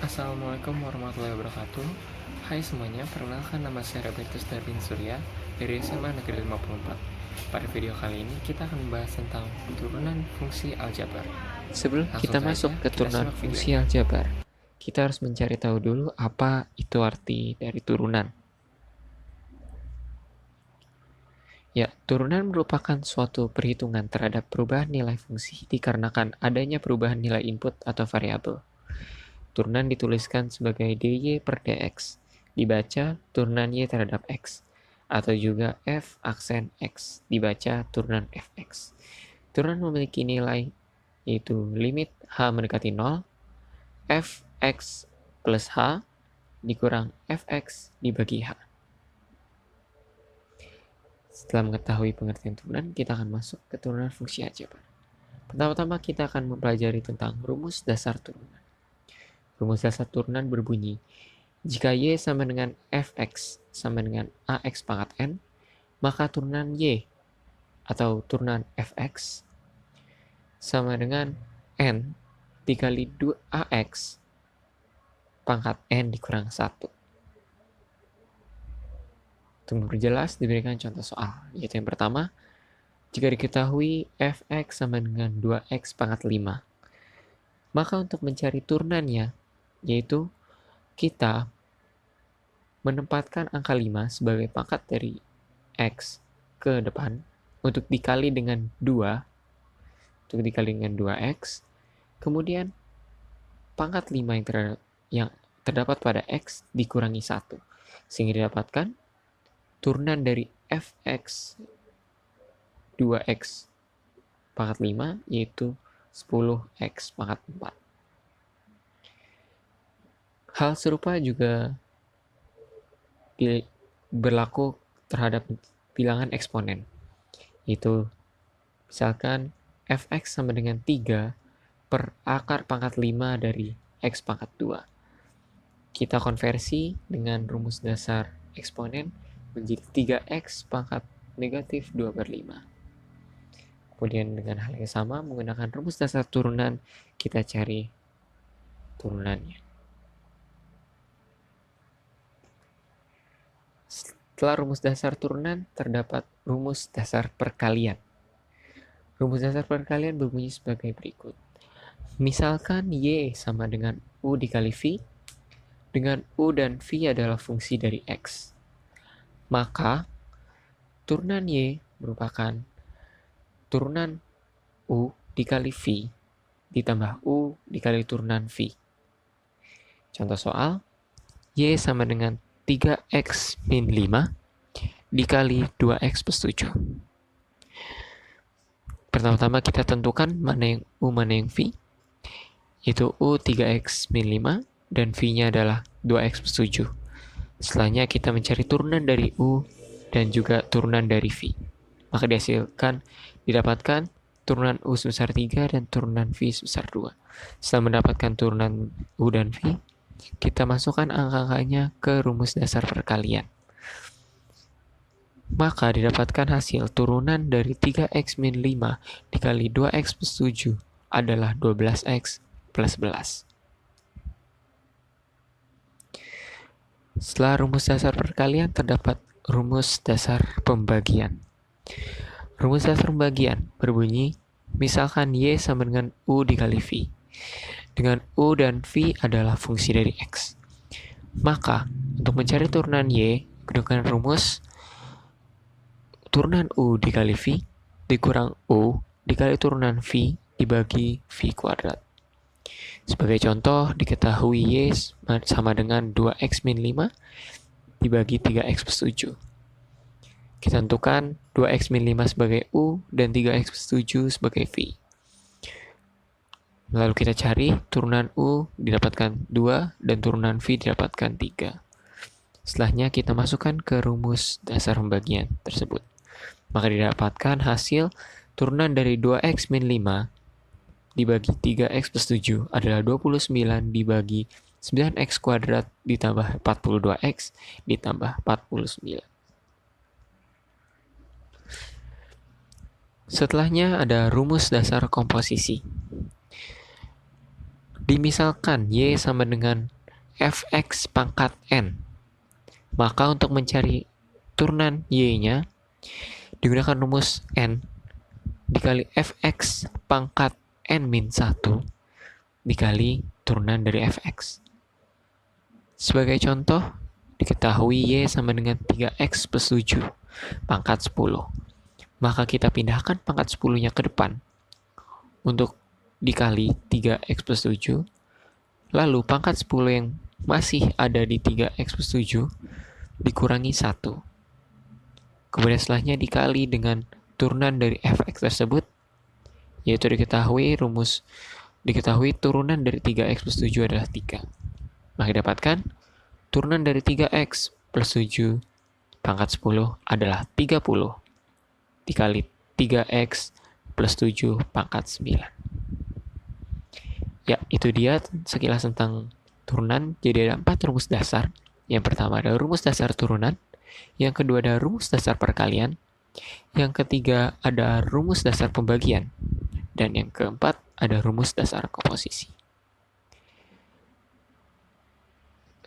Assalamualaikum warahmatullahi wabarakatuh. Hai semuanya, perkenalkan nama saya Robertus Darwin Surya dari SMA Negeri 54. Pada video kali ini kita akan membahas tentang turunan fungsi aljabar. Sebelum Langsung kita saja, masuk ke kita turunan simak fungsi videonya. aljabar, kita harus mencari tahu dulu apa itu arti dari turunan. Ya, turunan merupakan suatu perhitungan terhadap perubahan nilai fungsi dikarenakan adanya perubahan nilai input atau variabel. Turunan dituliskan sebagai dy per dx, dibaca turunan y terhadap x, atau juga f aksen x, dibaca turunan fx. Turunan memiliki nilai yaitu limit h mendekati 0, fx plus h dikurang fx dibagi h. Setelah mengetahui pengertian turunan, kita akan masuk ke turunan fungsi aljabar. Pertama-tama kita akan mempelajari tentang rumus dasar turunan. Rumus dasar turunan berbunyi, jika y sama dengan fx sama dengan ax pangkat n, maka turunan y atau turunan fx sama dengan n dikali 2ax pangkat n dikurang 1. Untuk memperjelas, diberikan contoh soal, yaitu yang pertama, jika diketahui fx sama dengan 2x pangkat 5, maka untuk mencari turunannya, yaitu kita menempatkan angka 5 sebagai pangkat dari x ke depan, untuk dikali dengan 2x, kemudian pangkat 5 yang terdapat pada x dikurangi 1, sehingga didapatkan turunan dari fx 2x pangkat 5 yaitu 10x pangkat 4. Hal serupa juga berlaku terhadap bilangan eksponen, yaitu misalkan fx sama dengan 3 per akar pangkat 5 dari x pangkat 2. Kita konversi dengan rumus dasar eksponen menjadi 3x pangkat negatif 2 per 5. Kemudian dengan hal yang sama, menggunakan rumus dasar turunan, kita cari turunannya. Setelah rumus dasar turunan, terdapat rumus dasar perkalian. Rumus dasar perkalian berbunyi sebagai berikut. Misalkan y sama dengan u dikali v, dengan u dan v adalah fungsi dari x. Maka, turunan y merupakan turunan u dikali v ditambah u dikali turunan v. Contoh soal, y sama dengan 3x min 5 dikali 2x plus 7. Pertama-tama kita tentukan mana yang u mana yang v, yaitu u 3x min 5 dan v-nya adalah 2x plus 7. Setelahnya kita mencari turunan dari u dan juga turunan dari v. Maka didapatkan turunan u sebesar 3 dan turunan v sebesar 2. Setelah mendapatkan turunan u dan v, kita masukkan angka-angkanya ke rumus dasar perkalian. Maka didapatkan hasil turunan dari 3x min 5 dikali 2x plus 7 adalah 12x plus 11. Setelah rumus dasar perkalian, terdapat rumus dasar pembagian. Rumus dasar pembagian berbunyi, misalkan y sama dengan u dikali v, dengan u dan v adalah fungsi dari x. Maka, untuk mencari turunan y, gunakan rumus turunan u dikali v dikurang u dikali turunan v dibagi v kuadrat. Sebagai contoh, diketahui y sama dengan 2x min 5 dibagi 3x plus 7. Kita tentukan 2x min 5 sebagai u dan 3x plus 7 sebagai v. Lalu kita cari turunan u didapatkan 2 dan turunan v didapatkan 3. Setelahnya kita masukkan ke rumus dasar pembagian tersebut. Maka didapatkan hasil turunan dari 2x min 5 dibagi 3x plus 7 adalah 29 dibagi 9x kuadrat ditambah 42x ditambah 49. Setelahnya ada rumus dasar komposisi. Dimisalkan y sama dengan fx pangkat n. Maka untuk mencari turunan y-nya, digunakan rumus n dikali fx pangkat n-1 dikali turunan dari fx. Sebagai contoh, diketahui y sama dengan 3x plus 7 pangkat 10. Maka kita pindahkan pangkat 10-nya ke depan untuk dikali 3x plus 7. Lalu pangkat 10 yang masih ada di 3x plus 7 dikurangi 1. Kemudian setelahnya dikali dengan turunan dari fx tersebut, yaitu diketahui turunan dari 3x plus 7 adalah 3. Maka didapatkan turunan dari 3x plus 7 pangkat 10 adalah 30 dikali 3x plus 7 pangkat 9. Ya, itu dia sekilas tentang turunan. Jadi ada 4 rumus dasar. Yang pertama ada rumus dasar turunan, yang kedua ada rumus dasar perkalian, yang ketiga ada rumus dasar pembagian, dan yang keempat ada rumus dasar komposisi.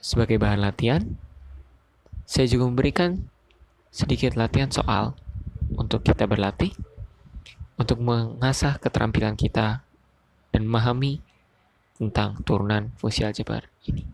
Sebagai bahan latihan, saya juga memberikan sedikit latihan soal untuk kita berlatih, untuk mengasah keterampilan kita dan memahami tentang turunan fungsi aljabar ini.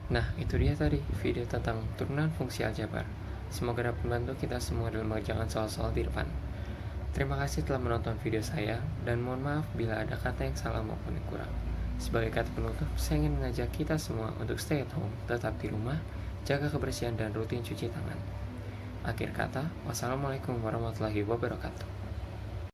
Nah, itu dia tadi video tentang turunan fungsi aljabar. Semoga dapat membantu kita semua dalam mengerjakan soal-soal di depan. Terima kasih telah menonton video saya, dan mohon maaf bila ada kata yang salah maupun yang kurang. Sebagai kata penutup, saya ingin mengajak kita semua untuk stay at home, tetap di rumah, jaga kebersihan dan rutin cuci tangan. Akhir kata, wassalamualaikum warahmatullahi wabarakatuh.